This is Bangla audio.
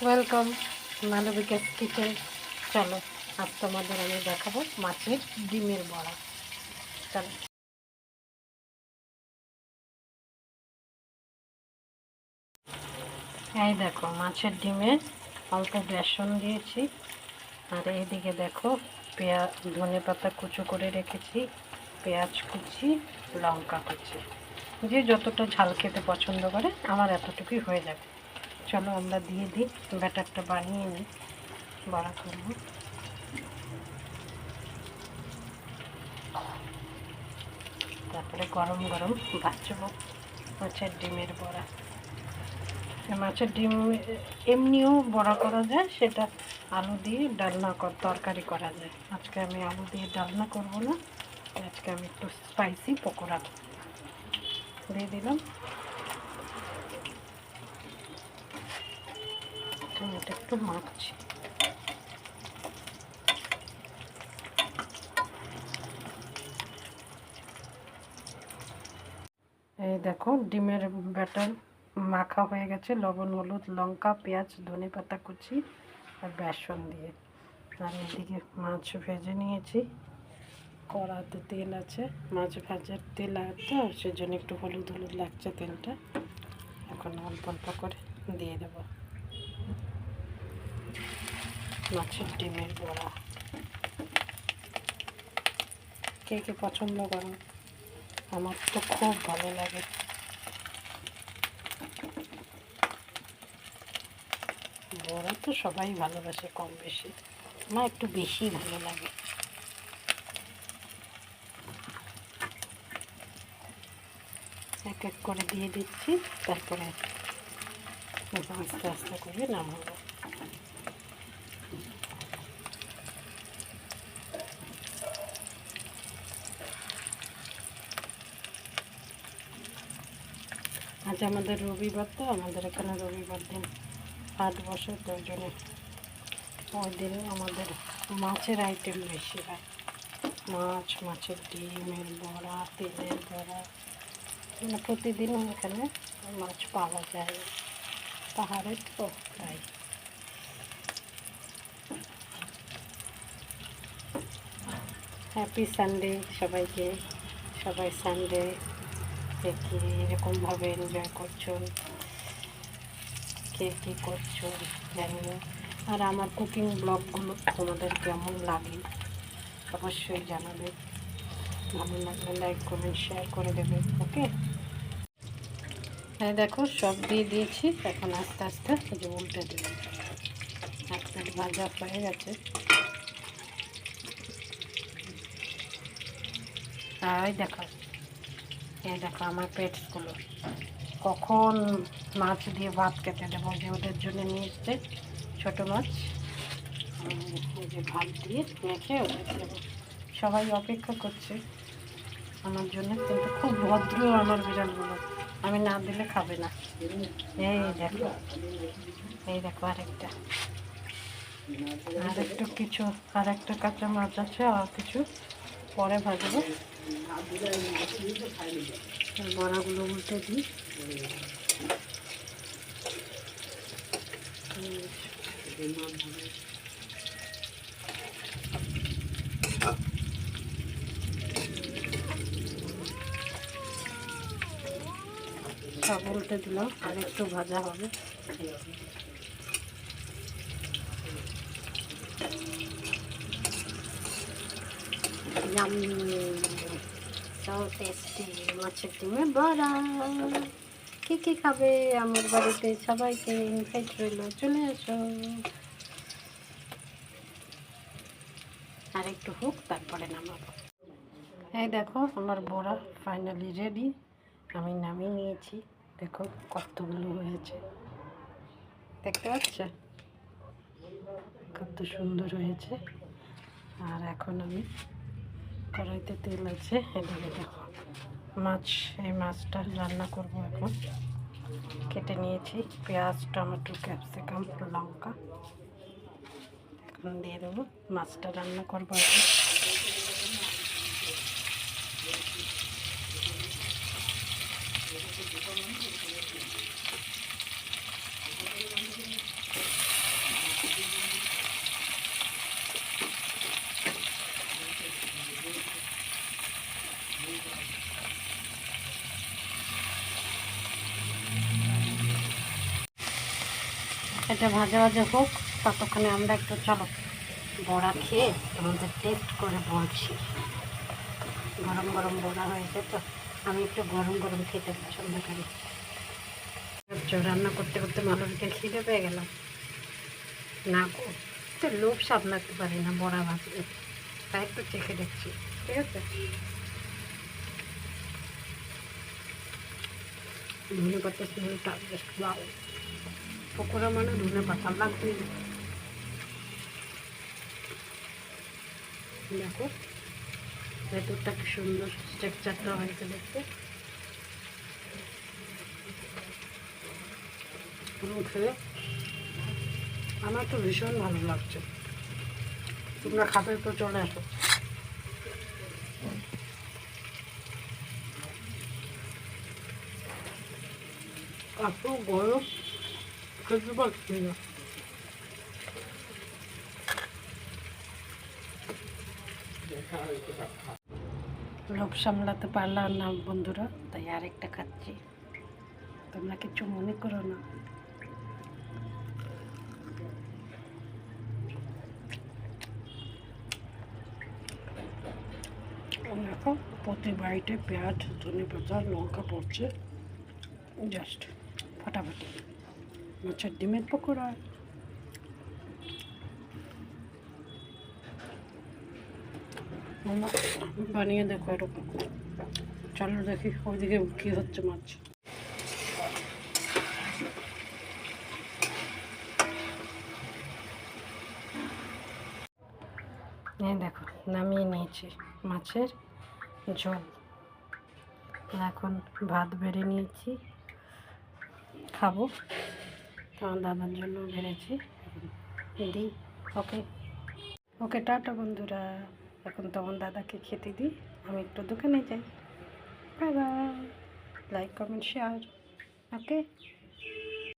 Welcome মালবিকাস kitchen. চলো আজ তোমাদের আমি দেখাবো মাছের ডিমের বড়া। চলো, এই দেখো মাছের ডিমে অল্প বেসন দিয়েছি, আর এইদিকে দেখো পেঁয়াজ ধনে পাতা কুচো করে রেখেছি, পেঁয়াজ কুচি, লঙ্কা কুচি। যে যতটা ঝাল খেতে পছন্দ করে, আমার এতটুকুই হয়ে যাবে। চলো আমরা দিয়ে দিই, ব্যাটারটা বানিয়ে নিই, বড়া করবো। তারপরে গরম গরম ভাজবো মাছের ডিমের বড়া। মাছের ডিম এমনিও বড়া করা যায়, সেটা আলু দিয়ে ডালনা তরকারি করা যায়। আজকে আমি আলু দিয়ে ডালনা করব না, আজকে আমি একটু স্পাইসি পকোড়া দিয়ে দিলাম। এটা একটু মাখছি। এই দেখো ডিমের ব্যাটার মাখা হয়ে গেছে, লবণ হলুদ লঙ্কা পেঁয়াজ ধনে পাতা কুচি আর বেসন দিয়ে। আর এদিকে মাছ ভেজে নিয়েছি, কড়াতে তেল আছে, মাছ ভাজার তেল আছে, সেজন্য একটু হলুদ হলুদ লাগছে তেলটা। এখন অল্প অল্প করে দিয়ে দেব মাছের ডিমের বড়া। কে কে পছন্দ করো? আমার তো খুব ভালো লাগে। বড়া তো সবাই ভালোবাসে কম বেশি, আমার একটু বেশি ভালো লাগে। এক এক করে দিয়ে দিচ্ছি, তারপরে আস্তে আস্তে করে নামাবো। আজ আমাদের রবিবার, তো আমাদের এখানে রবিবার দিন হাট বসে, তো ওই জন্য ওই দিন আমাদের মাছের আইটেম বেশি হয়। মাছ, মাছের ডিমের বড়া, তেলের বড়া, মানে প্রতিদিন এখানে মাছ পাওয়া যায়, পাহাড়ে তো তাই। হ্যাপি সানডে সবাইকে। সবাই সানডে কি এরকমভাবে এনজয় করছো, কে কী করছো জানি না। আর আমার কুকিং ব্লগগুলো তোমাদের কেমন লাগে অবশ্যই জানাবে। ভালো লাগলে লাইক কমেন্ট শেয়ার করে দেবে। ওকে, হ্যাঁ দেখো সব দিয়ে দিয়েছি, এখন আস্তে আস্তে যে উল্টে দেবে। এক প্লেট ভাজা হয়ে গেছে। আর এই দেখো আমার পেটসগুলো কখন মাছ দিয়ে ভাত খেতে দেবো, যে ওদের জন্য নিয়ে এসছে ছোটো মাছ, এই যে ভাত দিয়ে মেখে ওদের দেবো। সবাই অপেক্ষা করছে আমার জন্য, কিন্তু খুব ভদ্র আমার বিড়ালগুলো, আমি না দিলে খাবে না। এই দেখো আরেকটা, আর একটা কাঁচা মাছ আছে, আর কিছু পরে ভাজবো। বড়াগুলো উল্টে দিই। সব উল্টে দিলাম, আর একটু ভাজা হবে। মাছের ডিমের বড়া কে কে খাবে আমার বাড়িতে, সবাইকে ইনভাইট রইল, চলে আসো। আর একটু হোক, তারপরে নামাবো। এই দেখো আমার বড়া ফাইনালি রেডি, আমি নামিয়ে নিয়েছি। দেখো কতগুলো হয়েছে, দেখতে পাচ্ছ কত সুন্দর হয়েছে। আর এখন আমি কড়াইতে তেল আছে, এদিকে দেখো মাছ, এই মাছটা রান্না করব। এখন কেটে নিয়েছি পেঁয়াজ টমেটো ক্যাপসিকাম লঙ্কা, এখন দিয়ে দেবো, মাছটা রান্না করবো এখন। এটা ভাজা ভাজা হোক, ততক্ষণে আমরা একটু চলো বড়া খেয়ে তোমাদের টেস্ট করে বলছি। গরম গরম বড়া হয়েছে তো, আমি একটু গরম গরম খেতে পছন্দ করি। রান্না করতে করতে মালবিকে খিদে পেয়ে গেলাম, না তো লোভ সামলাতে পারি না বড়া ভাজলে, তাই একটু চেখে দেখছি। ঠিক আছে, ধনে পাতা স্মেলটা বেশ ভালো, পকোড়া মানে ধনে পাতা লাগবে। দেখো ভেতরটা কি সুন্দর স্ট্রাকচারটা হয়েছে দেখতে, পুরো খেয়ে আমার তো ভীষণ ভালো লাগছে। তোমরা খাবে তো চলে আসো। এত গরম খেতে পারছি না। লোভ সামলাতে পারলাম না বন্ধুরা, তাই আরেকটা খাচ্ছি, তোমরা কিছু মনে করো না। দেখো প্রতি বাড়িতে পেঁয়াজ, ধনে পাতা, লঙ্কা পড়ছে, জাস্ট ফাটাফাটি। মাছের ডিমের পকোড়া। বানিয়ে দেখো এরকম। চলো দেখি ওইদিকে কী হচ্ছে মাছ। দেখো নামিয়ে নিয়েছি মাছের ঝোল, এখন ভাত বেড়ে নিয়েছি, খাবো। তোমার দাদার জন্য বেড়েছি, দিই। ওকে ওকে, টাটা বন্ধুরা। এখন তোমার দাদাকে খেতে দিই, আমি একটু দোকানে যাই। Bye bye, like comment share. ওকে।